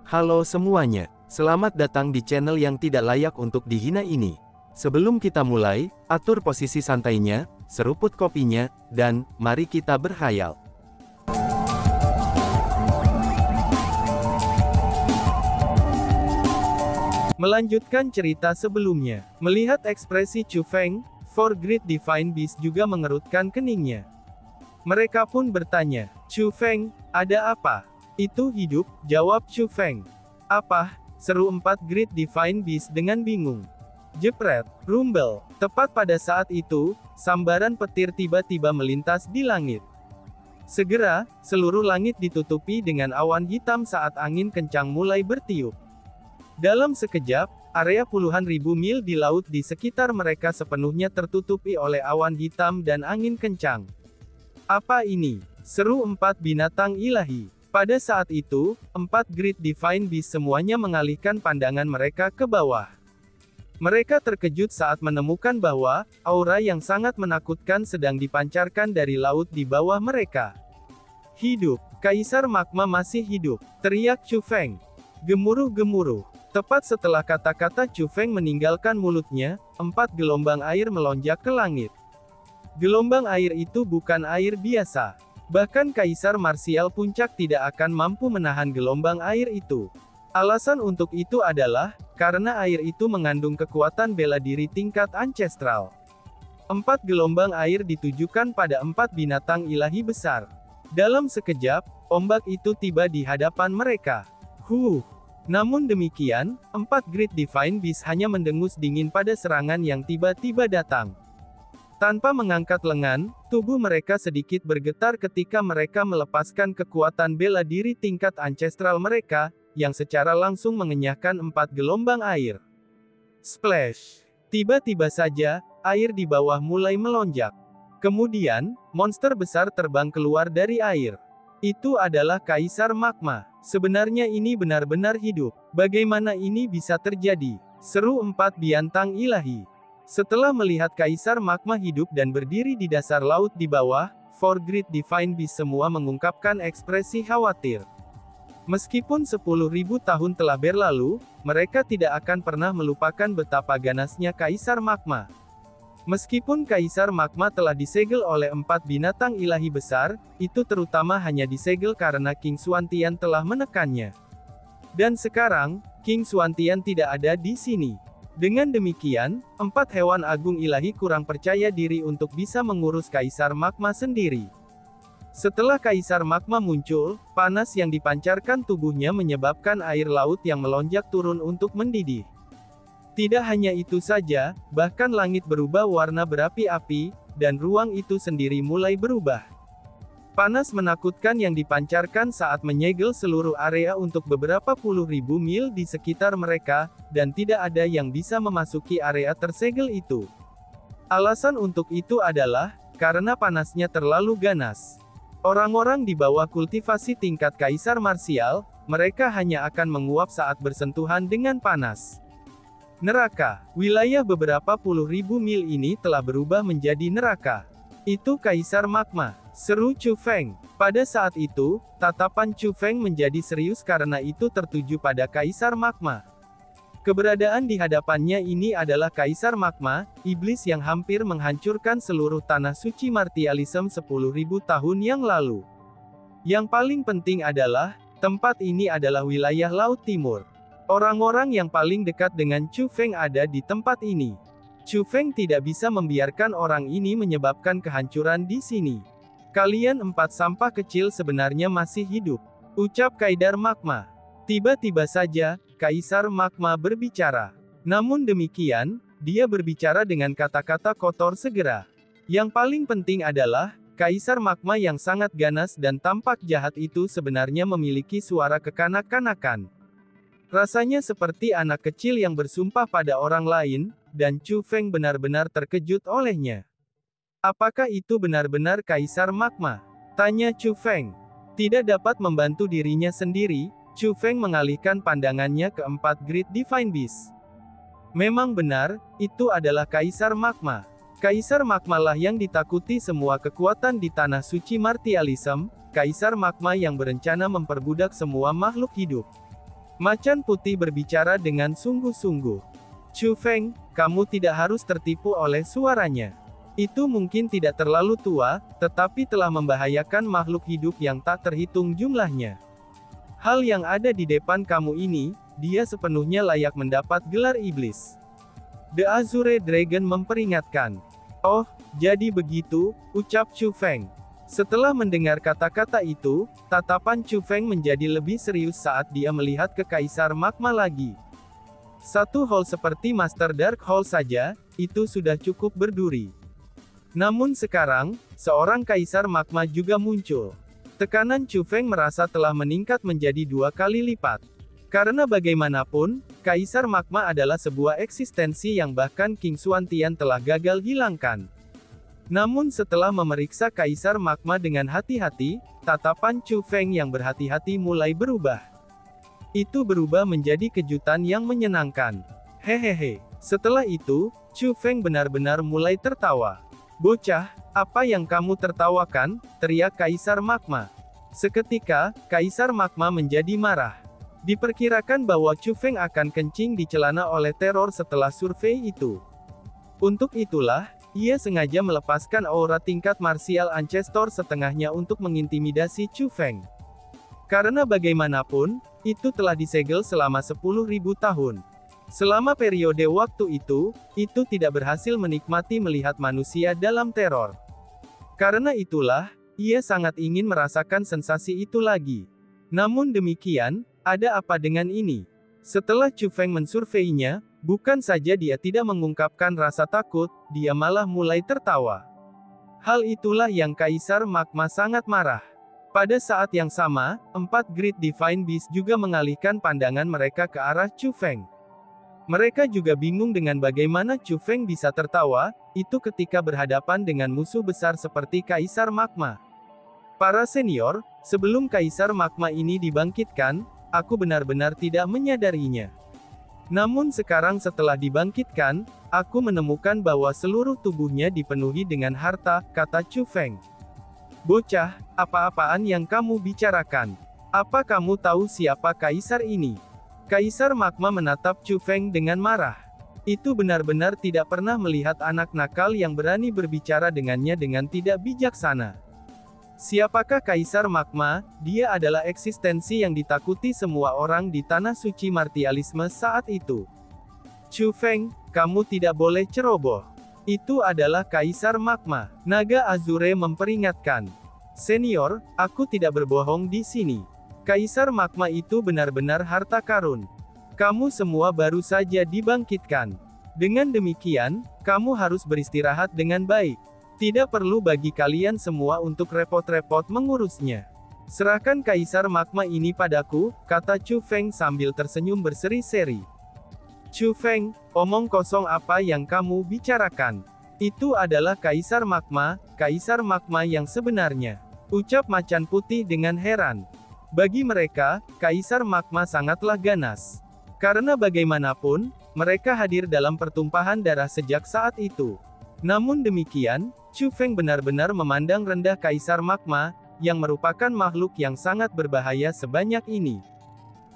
Halo semuanya, selamat datang di channel yang tidak layak untuk dihina ini. Sebelum kita mulai, atur posisi santainya, seruput kopinya, dan mari kita berkhayal. Melanjutkan cerita sebelumnya, melihat ekspresi Chu Feng, For Great Divine Beast juga mengerutkan keningnya. Mereka pun bertanya, Chu Feng, ada apa? Itu hidup, jawab Chu Feng. Apa? Seru 4 Great Divine Beast dengan bingung. Jepret, rumble. Tepat pada saat itu, sambaran petir tiba-tiba melintas di langit. Segera, seluruh langit ditutupi dengan awan hitam saat angin kencang mulai bertiup. Dalam sekejap, area puluhan ribu mil di laut di sekitar mereka sepenuhnya tertutupi oleh awan hitam dan angin kencang. Apa ini? Seru 4 binatang ilahi. Pada saat itu, 4 Great Divine Beast semuanya mengalihkan pandangan mereka ke bawah. Mereka terkejut saat menemukan bahwa, aura yang sangat menakutkan sedang dipancarkan dari laut di bawah mereka. Hidup, Kaisar Magma masih hidup, teriak Chu Feng. Gemuruh-gemuruh. Tepat setelah kata-kata Chu Feng meninggalkan mulutnya, 4 gelombang air melonjak ke langit. Gelombang air itu bukan air biasa. Bahkan Kaisar Marsial Puncak tidak akan mampu menahan gelombang air itu. Alasan untuk itu adalah, karena air itu mengandung kekuatan bela diri tingkat ancestral. 4 gelombang air ditujukan pada 4 binatang ilahi besar. Dalam sekejap, ombak itu tiba di hadapan mereka. Namun demikian, 4 Great Divine Beast hanya mendengus dingin pada serangan yang tiba-tiba datang. Tanpa mengangkat lengan, tubuh mereka sedikit bergetar ketika mereka melepaskan kekuatan bela diri tingkat ancestral mereka, yang secara langsung mengenyahkan 4 gelombang air. Splash! Tiba-tiba saja, air di bawah mulai melonjak. Kemudian, monster besar terbang keluar dari air. Itu adalah Kaisar Magma. Sebenarnya ini benar-benar hidup. Bagaimana ini bisa terjadi? Seru 4 bintang ilahi. Setelah melihat Kaisar Magma hidup dan berdiri di dasar laut di bawah, 4 Great Divine Beast semua mengungkapkan ekspresi khawatir. Meskipun 10.000 tahun telah berlalu, mereka tidak akan pernah melupakan betapa ganasnya Kaisar Magma. Meskipun Kaisar Magma telah disegel oleh 4 binatang ilahi besar, itu terutama hanya disegel karena King Xuantian telah menekannya. Dan sekarang, King Xuantian tidak ada di sini. Dengan demikian, 4 hewan agung ilahi kurang percaya diri untuk bisa mengurus Kaisar Magma sendiri. Setelah Kaisar Magma muncul, panas yang dipancarkan tubuhnya menyebabkan air laut yang melonjak turun untuk mendidih. Tidak hanya itu saja, bahkan langit berubah warna berapi-api, dan ruang itu sendiri mulai berubah. Panas menakutkan yang dipancarkan saat menyegel seluruh area untuk beberapa puluh ribu mil di sekitar mereka, dan tidak ada yang bisa memasuki area tersegel itu. Alasan untuk itu adalah, karena panasnya terlalu ganas. Orang-orang di bawah kultivasi tingkat Kaisar Marsial, mereka hanya akan menguap saat bersentuhan dengan panas. Neraka, wilayah beberapa puluh ribu mil ini telah berubah menjadi neraka. Itu Kaisar Magma, seru Chu Feng. Pada saat itu, tatapan Chu Feng menjadi serius karena itu tertuju pada Kaisar Magma. Keberadaan di hadapannya ini adalah Kaisar Magma, iblis yang hampir menghancurkan seluruh tanah suci Martialism 10.000 tahun yang lalu. Yang paling penting adalah, tempat ini adalah wilayah Laut Timur. Orang-orang yang paling dekat dengan Chu Feng ada di tempat ini. Chu Feng tidak bisa membiarkan orang ini menyebabkan kehancuran di sini. Kalian 4 sampah kecil sebenarnya masih hidup, ucap Kaisar Magma. Tiba-tiba saja, Kaisar Magma berbicara. Namun demikian, dia berbicara dengan kata-kata kotor segera. Yang paling penting adalah, Kaisar Magma yang sangat ganas dan tampak jahat itu sebenarnya memiliki suara kekanak-kanakan. Rasanya seperti anak kecil yang bersumpah pada orang lain, dan Chu Feng benar-benar terkejut olehnya. Apakah itu benar-benar Kaisar Magma? Tanya Chu Feng. Tidak dapat membantu dirinya sendiri, Chu Feng mengalihkan pandangannya ke 4 Great Divine Beast. Memang benar, itu adalah Kaisar Magma. Kaisar Magma lah yang ditakuti semua kekuatan di tanah suci Martialism, Kaisar Magma yang berencana memperbudak semua makhluk hidup. Macan putih berbicara dengan sungguh-sungguh. Chu Feng, kamu tidak harus tertipu oleh suaranya. Itu mungkin tidak terlalu tua, tetapi telah membahayakan makhluk hidup yang tak terhitung jumlahnya. Hal yang ada di depan kamu ini, dia sepenuhnya layak mendapat gelar iblis. The Azure Dragon memperingatkan. Oh, jadi begitu, ucap Chu Feng. Setelah mendengar kata-kata itu, tatapan Chu Feng menjadi lebih serius saat dia melihat ke Kaisar Magma lagi. Satu hall seperti Master Dark Hall saja, itu sudah cukup berduri. Namun sekarang, seorang Kaisar Magma juga muncul. Tekanan Chu Feng merasa telah meningkat menjadi 2 kali lipat. Karena bagaimanapun, Kaisar Magma adalah sebuah eksistensi yang bahkan King Xuantian telah gagal hilangkan. Namun setelah memeriksa Kaisar Magma dengan hati-hati, tatapan Chu Feng yang berhati-hati mulai berubah. Itu berubah menjadi kejutan yang menyenangkan. Hehehe. Setelah itu, Chu Feng benar-benar mulai tertawa. Bocah, apa yang kamu tertawakan? Teriak Kaisar Magma. Seketika, Kaisar Magma menjadi marah. Diperkirakan bahwa Chu Feng akan kencing di celana oleh teror setelah survei itu. Untuk itulah, ia sengaja melepaskan aura tingkat martial ancestor setengahnya untuk mengintimidasi Chu Feng. Karena bagaimanapun, itu telah disegel selama 10.000 tahun. Selama periode waktu itu tidak berhasil menikmati melihat manusia dalam teror. Karena itulah, ia sangat ingin merasakan sensasi itu lagi. Namun demikian, ada apa dengan ini? Setelah Chu Feng mensurveinya, bukan saja dia tidak mengungkapkan rasa takut, dia malah mulai tertawa. Hal itulah yang Kaisar Magma sangat marah. Pada saat yang sama, 4 Great Divine Beast juga mengalihkan pandangan mereka ke arah Chu Feng. Mereka juga bingung dengan bagaimana Chu Feng bisa tertawa, itu ketika berhadapan dengan musuh besar seperti Kaisar Magma. Para senior, sebelum Kaisar Magma ini dibangkitkan, aku benar-benar tidak menyadarinya. Namun sekarang setelah dibangkitkan, aku menemukan bahwa seluruh tubuhnya dipenuhi dengan harta, kata Chu Feng. Bocah, apa-apaan yang kamu bicarakan? Apa kamu tahu siapa Kaisar ini? Kaisar Magma menatap Chu Feng dengan marah. Itu benar-benar tidak pernah melihat anak nakal yang berani berbicara dengannya dengan tidak bijaksana. Siapakah Kaisar Magma? Dia adalah eksistensi yang ditakuti semua orang di Tanah Suci Martialisme saat itu. Chu Feng, kamu tidak boleh ceroboh. Itu adalah Kaisar Magma. Naga Azure memperingatkan. Senior, aku tidak berbohong di sini. Kaisar Magma itu benar-benar harta karun. Kamu semua baru saja dibangkitkan. Dengan demikian, kamu harus beristirahat dengan baik. Tidak perlu bagi kalian semua untuk repot-repot mengurusnya. Serahkan Kaisar Magma ini padaku, kata Chu Feng sambil tersenyum berseri-seri. Chu Feng, omong kosong apa yang kamu bicarakan? Itu adalah Kaisar Magma yang sebenarnya. Ucap Macan Putih dengan heran. Bagi mereka, Kaisar Magma sangatlah ganas. Karena bagaimanapun, mereka hadir dalam pertumpahan darah sejak saat itu. Namun demikian, Chu Feng benar-benar memandang rendah Kaisar Magma, yang merupakan makhluk yang sangat berbahaya sebanyak ini.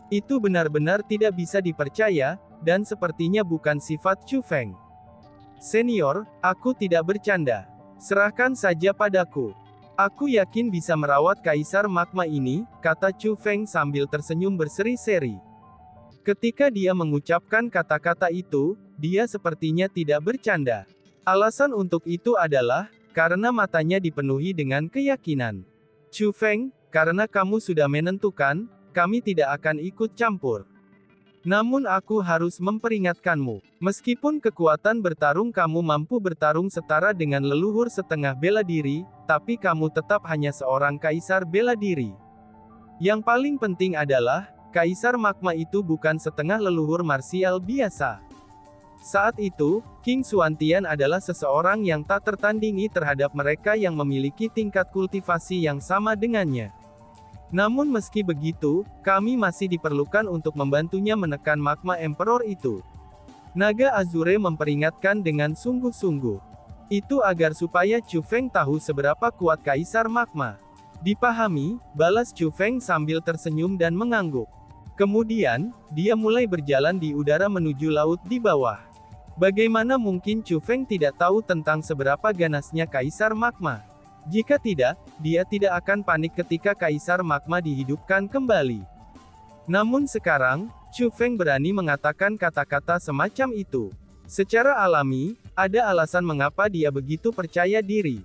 Itu benar-benar tidak bisa dipercaya, dan sepertinya bukan sifat Chu Feng. Senior, aku tidak bercanda. Serahkan saja padaku. Aku yakin bisa merawat Kaisar Magma ini, kata Chu Feng sambil tersenyum berseri-seri. Ketika dia mengucapkan kata-kata itu, dia sepertinya tidak bercanda. Alasan untuk itu adalah, karena matanya dipenuhi dengan keyakinan. Chu Feng, karena kamu sudah menentukan, kami tidak akan ikut campur. Namun aku harus memperingatkanmu, meskipun kekuatan bertarung kamu mampu bertarung setara dengan leluhur setengah bela diri, tapi kamu tetap hanya seorang kaisar bela diri. Yang paling penting adalah, Kaisar Magma itu bukan setengah leluhur marsial biasa. Saat itu, King Xuantian adalah seseorang yang tak tertandingi terhadap mereka yang memiliki tingkat kultivasi yang sama dengannya. Namun meski begitu, kami masih diperlukan untuk membantunya menekan Magma Emperor itu. Naga Azure memperingatkan dengan sungguh-sungguh. Itu agar supaya Chu Feng tahu seberapa kuat Kaisar Magma. Dipahami, balas Chu Feng sambil tersenyum dan mengangguk. Kemudian, dia mulai berjalan di udara menuju laut di bawah. Bagaimana mungkin Chu Feng tidak tahu tentang seberapa ganasnya Kaisar Magma? Jika tidak, dia tidak akan panik ketika Kaisar Magma dihidupkan kembali. Namun sekarang, Chu Feng berani mengatakan kata-kata semacam itu. Secara alami, ada alasan mengapa dia begitu percaya diri.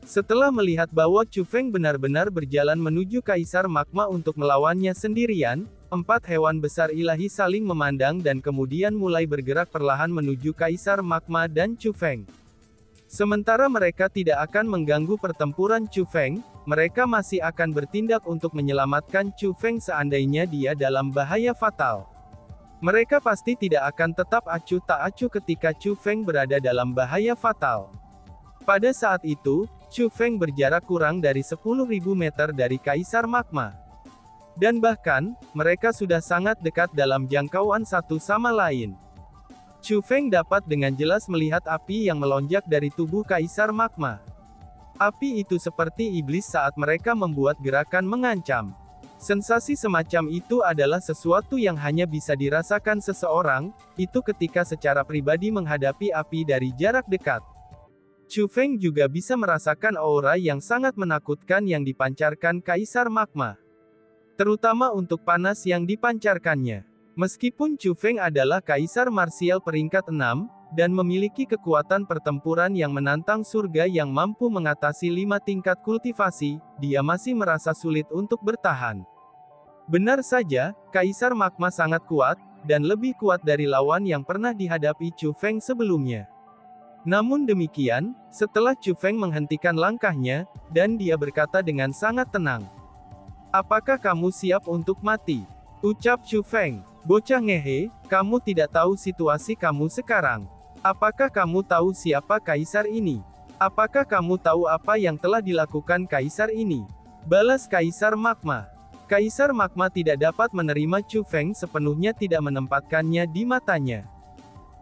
Setelah melihat bahwa Chu Feng benar-benar berjalan menuju Kaisar Magma untuk melawannya sendirian, 4 hewan besar ilahi saling memandang dan kemudian mulai bergerak perlahan menuju Kaisar Magma dan Chu Feng. Sementara mereka tidak akan mengganggu pertempuran Chu Feng, mereka masih akan bertindak untuk menyelamatkan Chu Feng seandainya dia dalam bahaya fatal. Mereka pasti tidak akan tetap acuh tak acuh ketika Chu Feng berada dalam bahaya fatal. Pada saat itu, Chu Feng berjarak kurang dari 10.000 meter dari Kaisar Magma. Dan bahkan, mereka sudah sangat dekat dalam jangkauan satu sama lain. Chu Feng dapat dengan jelas melihat api yang melonjak dari tubuh Kaisar Magma. Api itu seperti iblis saat mereka membuat gerakan mengancam. Sensasi semacam itu adalah sesuatu yang hanya bisa dirasakan seseorang, itu ketika secara pribadi menghadapi api dari jarak dekat. Chu Feng juga bisa merasakan aura yang sangat menakutkan yang dipancarkan Kaisar Magma. Terutama untuk panas yang dipancarkannya. Meskipun Chu Feng adalah Kaisar Marsial peringkat 6, dan memiliki kekuatan pertempuran yang menantang surga yang mampu mengatasi 5 tingkat kultivasi, dia masih merasa sulit untuk bertahan. Benar saja, Kaisar Magma sangat kuat, dan lebih kuat dari lawan yang pernah dihadapi Chu Feng sebelumnya. Namun demikian, setelah Chu Feng menghentikan langkahnya, dan dia berkata dengan sangat tenang. Apakah kamu siap untuk mati? Ucap Chu Feng. Bocah ngehe, kamu tidak tahu situasi kamu sekarang. Apakah kamu tahu siapa Kaisar ini? Apakah kamu tahu apa yang telah dilakukan Kaisar ini? Balas Kaisar Magma. Kaisar Magma tidak dapat menerima Chu Feng sepenuhnya tidak menempatkannya di matanya.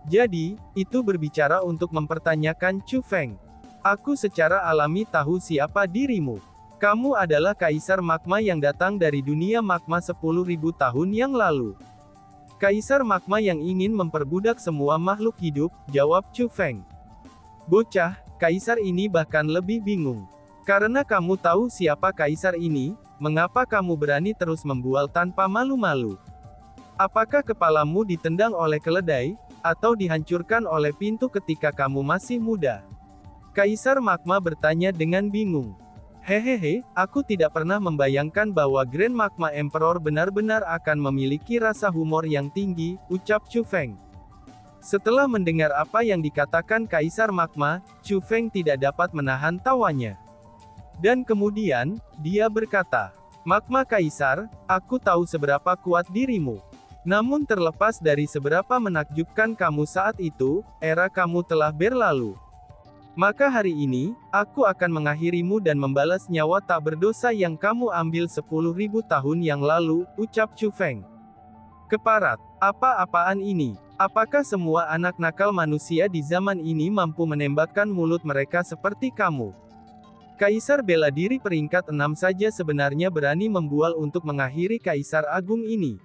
Jadi, itu berbicara untuk mempertanyakan Chu Feng. Aku secara alami tahu siapa dirimu. Kamu adalah Kaisar Magma yang datang dari dunia magma 10.000 tahun yang lalu. Kaisar Magma yang ingin memperbudak semua makhluk hidup, jawab Chu Feng. Bocah, Kaisar ini bahkan lebih bingung. Karena kamu tahu siapa Kaisar ini, mengapa kamu berani terus membual tanpa malu-malu? Apakah kepalamu ditendang oleh keledai, atau dihancurkan oleh pintu ketika kamu masih muda? Kaisar Magma bertanya dengan bingung. Hehehe, aku tidak pernah membayangkan bahwa Grand Magma Emperor benar-benar akan memiliki rasa humor yang tinggi, ucap Chu Feng. Setelah mendengar apa yang dikatakan Kaisar Magma, Chu Feng tidak dapat menahan tawanya. Dan kemudian, dia berkata, Magma Kaisar, aku tahu seberapa kuat dirimu. Namun terlepas dari seberapa menakjubkan kamu saat itu, era kamu telah berlalu. Maka hari ini, aku akan mengakhirimu dan membalas nyawa tak berdosa yang kamu ambil 10.000 tahun yang lalu, ucap Chu Feng. Keparat, apa-apaan ini? Apakah semua anak nakal manusia di zaman ini mampu menembakkan mulut mereka seperti kamu? Kaisar bela diri peringkat 6 saja sebenarnya berani membual untuk mengakhiri Kaisar Agung ini.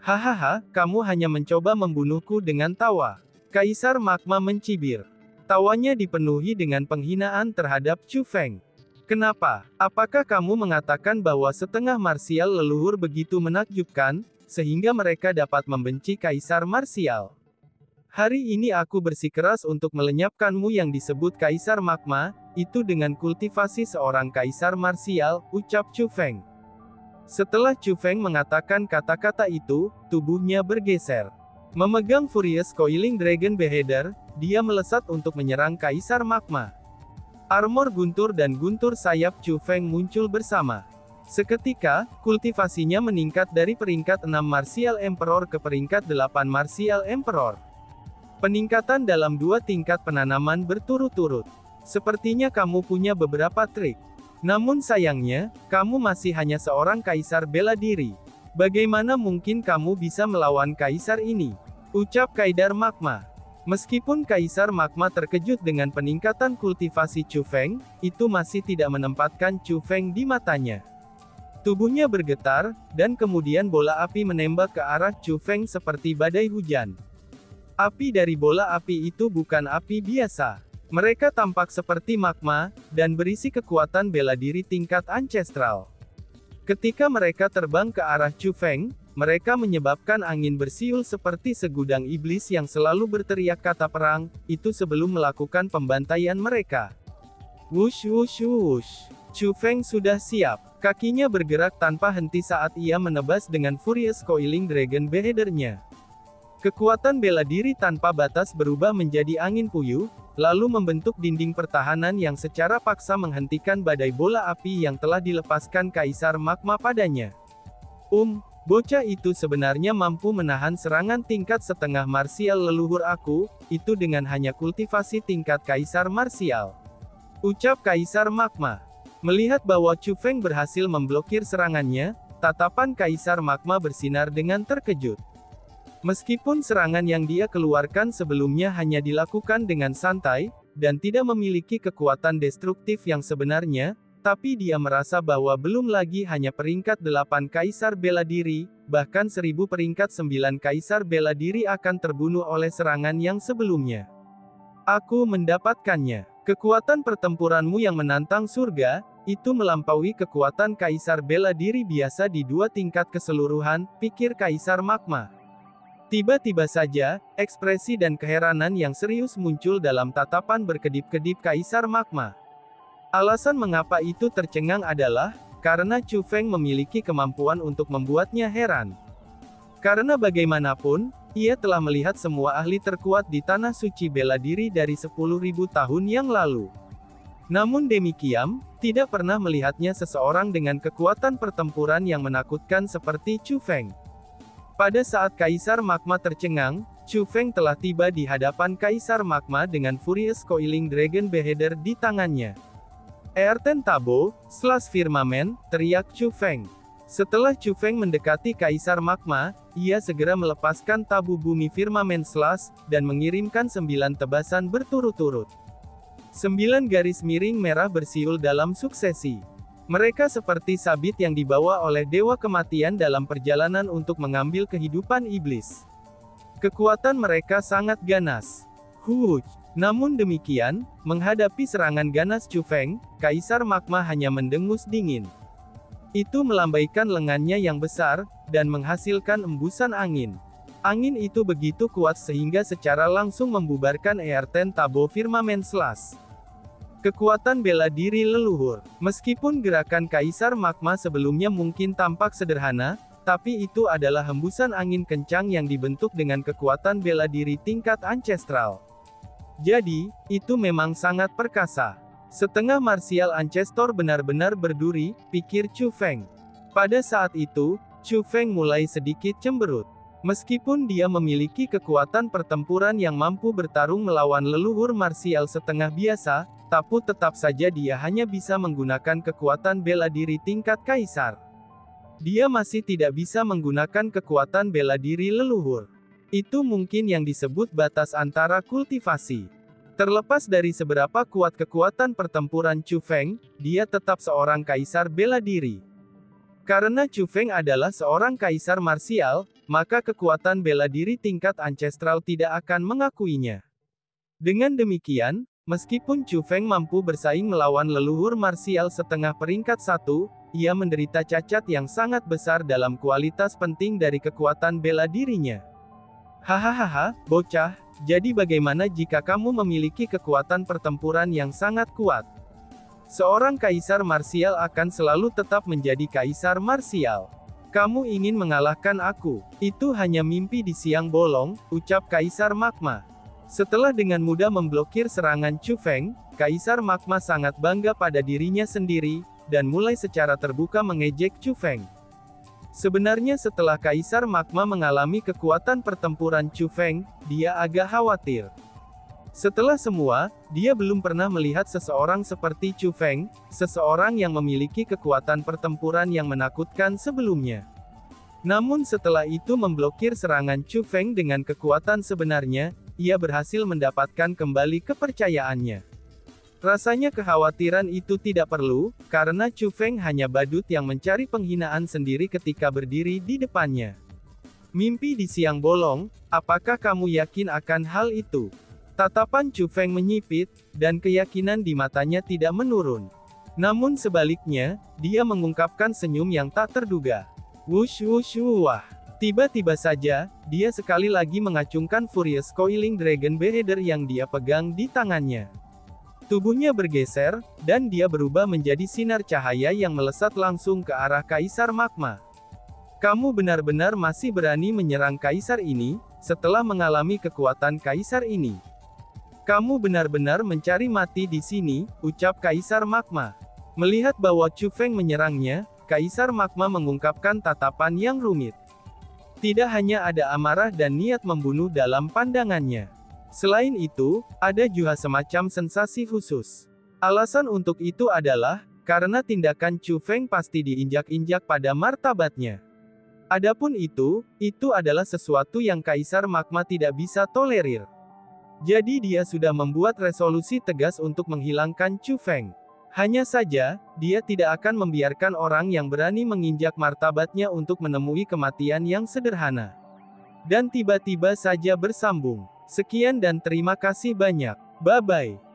Hahaha, kamu hanya mencoba membunuhku dengan tawa. Kaisar Magma mencibir. Tawanya dipenuhi dengan penghinaan terhadap Chu Feng. Kenapa? Apakah kamu mengatakan bahwa setengah marsial leluhur begitu menakjubkan, sehingga mereka dapat membenci Kaisar Marsial? Hari ini aku bersikeras untuk melenyapkanmu yang disebut Kaisar Magma, itu dengan kultivasi seorang Kaisar Marsial, ucap Chu Feng. Setelah Chu Feng mengatakan kata-kata itu, tubuhnya bergeser. Memegang Furious Coiling Dragon Beheader, dia melesat untuk menyerang Kaisar Magma. Armor guntur dan guntur sayap Chu Feng muncul bersama. Seketika, kultivasinya meningkat dari peringkat 6 Martial Emperor ke peringkat 8 Martial Emperor. Peningkatan dalam 2 tingkat penanaman berturut-turut. Sepertinya kamu punya beberapa trik. Namun sayangnya, kamu masih hanya seorang kaisar bela diri. Bagaimana mungkin kamu bisa melawan kaisar ini? Ucap Kaisar Magma. Meskipun Kaisar Magma terkejut dengan peningkatan kultivasi Chu Feng, itu masih tidak menempatkan Chu Feng di matanya. Tubuhnya bergetar, dan kemudian bola api menembak ke arah Chu Feng seperti badai hujan. Api dari bola api itu bukan api biasa. Mereka tampak seperti magma, dan berisi kekuatan bela diri tingkat ancestral. Ketika mereka terbang ke arah Chu Feng, mereka menyebabkan angin bersiul seperti segudang iblis yang selalu berteriak kata perang, itu sebelum melakukan pembantaian mereka. Wush wush wush. Chu Feng sudah siap. Kakinya bergerak tanpa henti saat ia menebas dengan Furious Coiling Dragon Beheader-nya. Kekuatan bela diri tanpa batas berubah menjadi angin puyuh, lalu membentuk dinding pertahanan yang secara paksa menghentikan badai bola api yang telah dilepaskan Kaisar Magma padanya. Bocah itu sebenarnya mampu menahan serangan tingkat setengah marsial leluhur aku, itu dengan hanya kultivasi tingkat Kaisar Marsial. Ucap Kaisar Magma. Melihat bahwa Chu Feng berhasil memblokir serangannya, tatapan Kaisar Magma bersinar dengan terkejut. Meskipun serangan yang dia keluarkan sebelumnya hanya dilakukan dengan santai, dan tidak memiliki kekuatan destruktif yang sebenarnya, tapi dia merasa bahwa belum lagi hanya peringkat 8 Kaisar Bela Diri, bahkan 1000 peringkat 9 Kaisar Bela Diri akan terbunuh oleh serangan yang sebelumnya. Aku mendapatkannya. Kekuatan pertempuranmu yang menantang surga, itu melampaui kekuatan Kaisar Bela Diri biasa di 2 tingkat keseluruhan, pikir Kaisar Magma. Tiba-tiba saja, ekspresi dan keheranan yang serius muncul dalam tatapan berkedip-kedip Kaisar Magma. Alasan mengapa itu tercengang adalah, karena Chu Feng memiliki kemampuan untuk membuatnya heran. Karena bagaimanapun, ia telah melihat semua ahli terkuat di Tanah Suci Bela Diri dari 10.000 tahun yang lalu. Namun demikian, tidak pernah melihatnya seseorang dengan kekuatan pertempuran yang menakutkan seperti Chu Feng. Pada saat Kaisar Magma tercengang, Chu Feng telah tiba di hadapan Kaisar Magma dengan Furious Coiling Dragon Beheader di tangannya. Earthen Tabo, / Firmament, teriak Chu Feng. Setelah Chu Feng mendekati Kaisar Magma, ia segera melepaskan tabu bumi Firmament / dan mengirimkan 9 tebasan berturut-turut. 9 garis miring merah bersiul dalam suksesi. Mereka seperti sabit yang dibawa oleh Dewa Kematian dalam perjalanan untuk mengambil kehidupan iblis. Kekuatan mereka sangat ganas. Namun demikian, menghadapi serangan ganas Chu Feng, Kaisar Magma hanya mendengus dingin. Itu melambaikan lengannya yang besar, dan menghasilkan embusan angin. Angin itu begitu kuat sehingga secara langsung membubarkan Earthen Tabo Firmament / Kekuatan bela diri leluhur. Meskipun gerakan Kaisar Magma sebelumnya mungkin tampak sederhana, tapi itu adalah hembusan angin kencang yang dibentuk dengan kekuatan bela diri tingkat ancestral. Jadi, itu memang sangat perkasa. Setengah martial ancestor benar-benar berduri, pikir Chu Feng. Pada saat itu, Chu Feng mulai sedikit cemberut. Meskipun dia memiliki kekuatan pertempuran yang mampu bertarung melawan leluhur martial setengah biasa, tapi tetap saja dia hanya bisa menggunakan kekuatan bela diri tingkat kaisar. Dia masih tidak bisa menggunakan kekuatan bela diri leluhur. Itu mungkin yang disebut batas antara kultivasi. Terlepas dari seberapa kuat kekuatan pertempuran Chu Feng, dia tetap seorang kaisar bela diri. Karena Chu Feng adalah seorang kaisar marsial, maka kekuatan bela diri tingkat ancestral tidak akan mengakuinya. Dengan demikian, meskipun Chu Feng mampu bersaing melawan leluhur marsial setengah peringkat 1, ia menderita cacat yang sangat besar dalam kualitas penting dari kekuatan bela dirinya. Hahaha, bocah, jadi bagaimana jika kamu memiliki kekuatan pertempuran yang sangat kuat? Seorang kaisar marsial akan selalu tetap menjadi kaisar marsial. Kamu ingin mengalahkan aku. Itu hanya mimpi di siang bolong, ucap Kaisar Magma. Setelah dengan mudah memblokir serangan Chu Feng, Kaisar Magma sangat bangga pada dirinya sendiri, dan mulai secara terbuka mengejek Chu Feng. Sebenarnya setelah Kaisar Magma mengalami kekuatan pertempuran Chu Feng, dia agak khawatir. Setelah semua, dia belum pernah melihat seseorang seperti Chu Feng, seseorang yang memiliki kekuatan pertempuran yang menakutkan sebelumnya. Namun setelah itu memblokir serangan Chu Feng dengan kekuatan sebenarnya, ia berhasil mendapatkan kembali kepercayaannya. Rasanya kekhawatiran itu tidak perlu, karena Chu Feng hanya badut yang mencari penghinaan sendiri ketika berdiri di depannya. Mimpi di siang bolong, apakah kamu yakin akan hal itu? Tatapan Chu Feng menyipit, dan keyakinan di matanya tidak menurun. Namun sebaliknya, dia mengungkapkan senyum yang tak terduga. Wush wush wah. Tiba-tiba saja, dia sekali lagi mengacungkan Furious Coiling Dragon Beheader yang dia pegang di tangannya. Tubuhnya bergeser, dan dia berubah menjadi sinar cahaya yang melesat langsung ke arah Kaisar Magma. Kamu benar-benar masih berani menyerang Kaisar ini, setelah mengalami kekuatan Kaisar ini. Kamu benar-benar mencari mati di sini, ucap Kaisar Magma. Melihat bahwa Chu Feng menyerangnya, Kaisar Magma mengungkapkan tatapan yang rumit. Tidak hanya ada amarah dan niat membunuh dalam pandangannya. Selain itu, ada juga semacam sensasi khusus. Alasan untuk itu adalah, karena tindakan Chu Feng pasti diinjak-injak pada martabatnya. Adapun itu adalah sesuatu yang Kaisar Magma tidak bisa tolerir. Jadi dia sudah membuat resolusi tegas untuk menghilangkan Chu Feng. Hanya saja, dia tidak akan membiarkan orang yang berani menginjak martabatnya untuk menemui kematian yang sederhana. Dan tiba-tiba saja bersambung. Sekian dan terima kasih banyak. Bye-bye.